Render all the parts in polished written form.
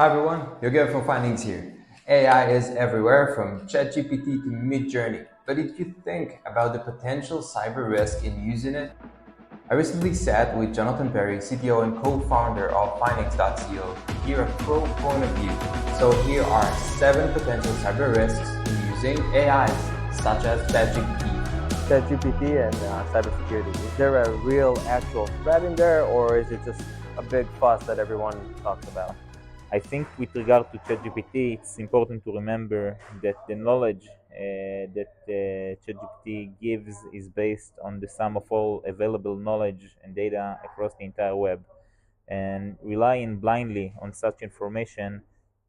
Hi everyone, you're good from Findings here. AI is everywhere from Chat-GPT to Midjourney. But did you think about the potential cyber risk in using it? I recently sat with Jonathan Perry, CTO and co-founder of Findings.co, to hear a pro point of view. So here are 7 potential cyber risks in using AIs, such as ChatGPT and cybersecurity. Is there a real actual threat in there, or is it just a big fuss that everyone talks about? I think with regard to ChatGPT, it's important to remember that the knowledge that ChatGPT gives is based on the sum of all available knowledge and data across the entire web. And relying blindly on such information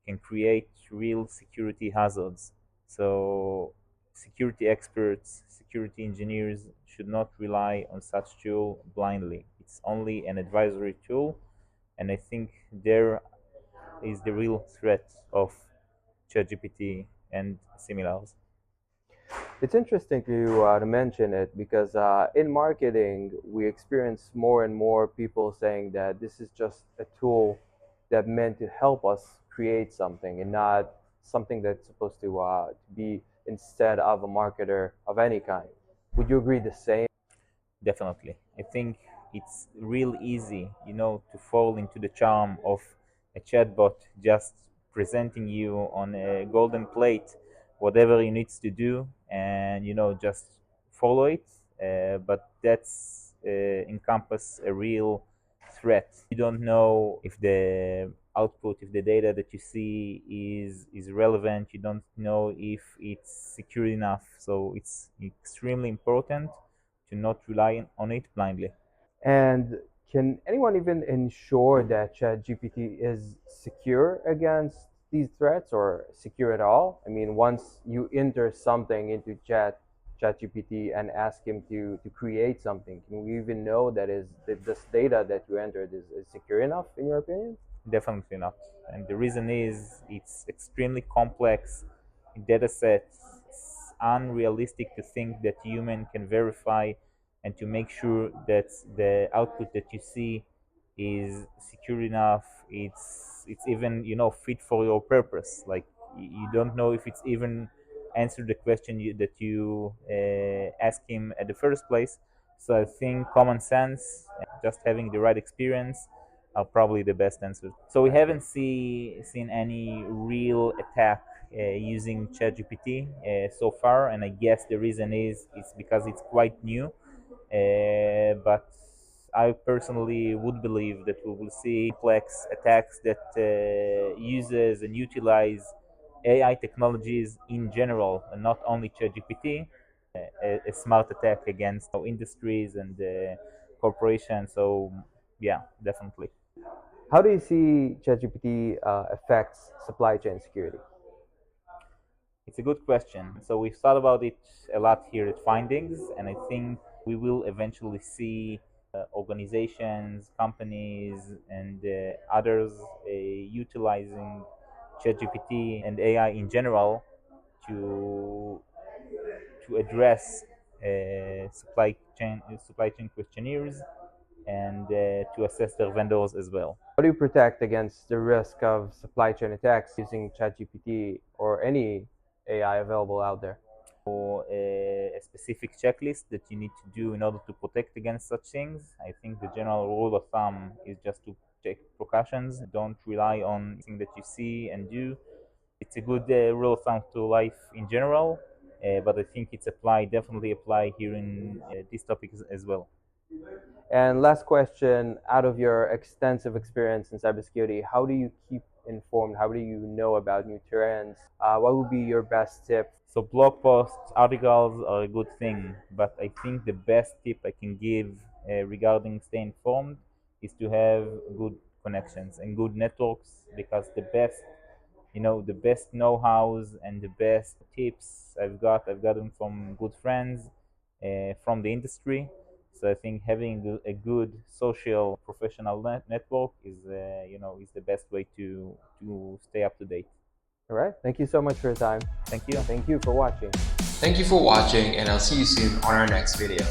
can create real security hazards. So, security experts, security engineers should not rely on such tool blindly. It's only an advisory tool, and I think there is the real threat of ChatGPT and similars. It's interesting to mention it because in marketing, we experience more and more people saying that this is just a tool that meant to help us create something and not something that's supposed to be instead of a marketer of any kind. Would you agree the same? Definitely. I think it's real easy, to fall into the charm of a chatbot just presenting you on a golden plate whatever he needs to do, and just follow it. But that's encompass a real threat. You don't know if the output, if the data that you see is relevant. You don't know if it's secure enough. So it's extremely important to not rely on it blindly. And can anyone even ensure that ChatGPT is secure against these threats or secure at all? I mean, once you enter something into ChatGPT and ask him to create something, can we even know that this data that you entered is secure enough, in your opinion? Definitely not. And the reason is it's extremely complex data sets. It's unrealistic to think that human can verify and to make sure that the output that you see is secure enough. It's even fit for your purpose. Like you don't know if it's even answered the question that you ask him at the first place. So I think common sense, just having the right experience, are probably the best answers. So we haven't seen any real attack using ChatGPT so far, and I guess the reason is it's because it's quite new. But I personally would believe that we will see complex attacks that uses and utilize AI technologies in general, and not only ChatGPT. A smart attack against industries and corporations. So yeah, definitely. How do you see ChatGPT affects supply chain security? It's a good question. So we've thought about it a lot here at Findings, and I think we will eventually see organizations, companies, and others utilizing ChatGPT and AI in general to address supply chain questionnaires and to assess their vendors as well. How do you protect against the risk of supply chain attacks using ChatGPT or any AI available out there? Or a specific checklist that you need to do in order to protect against such things. I think the general rule of thumb is just to take precautions. Don't rely on anything that you see and do. It's a good rule of thumb to life in general, but I think it's definitely apply here in this topic as well. And last question, out of your extensive experience in cybersecurity, how do you keep informed? How do you know about new trends? What would be your best tip? So blog posts, articles are a good thing, but I think the best tip I can give regarding staying informed is to have good connections and good networks, because the best know-hows and the best tips I've gotten from good friends from the industry. So I think having a good social professional network is the best way to stay up to date. All right. Thank you so much for your time. Thank you. Thank you for watching. Thank you for watching, and I'll see you soon on our next video.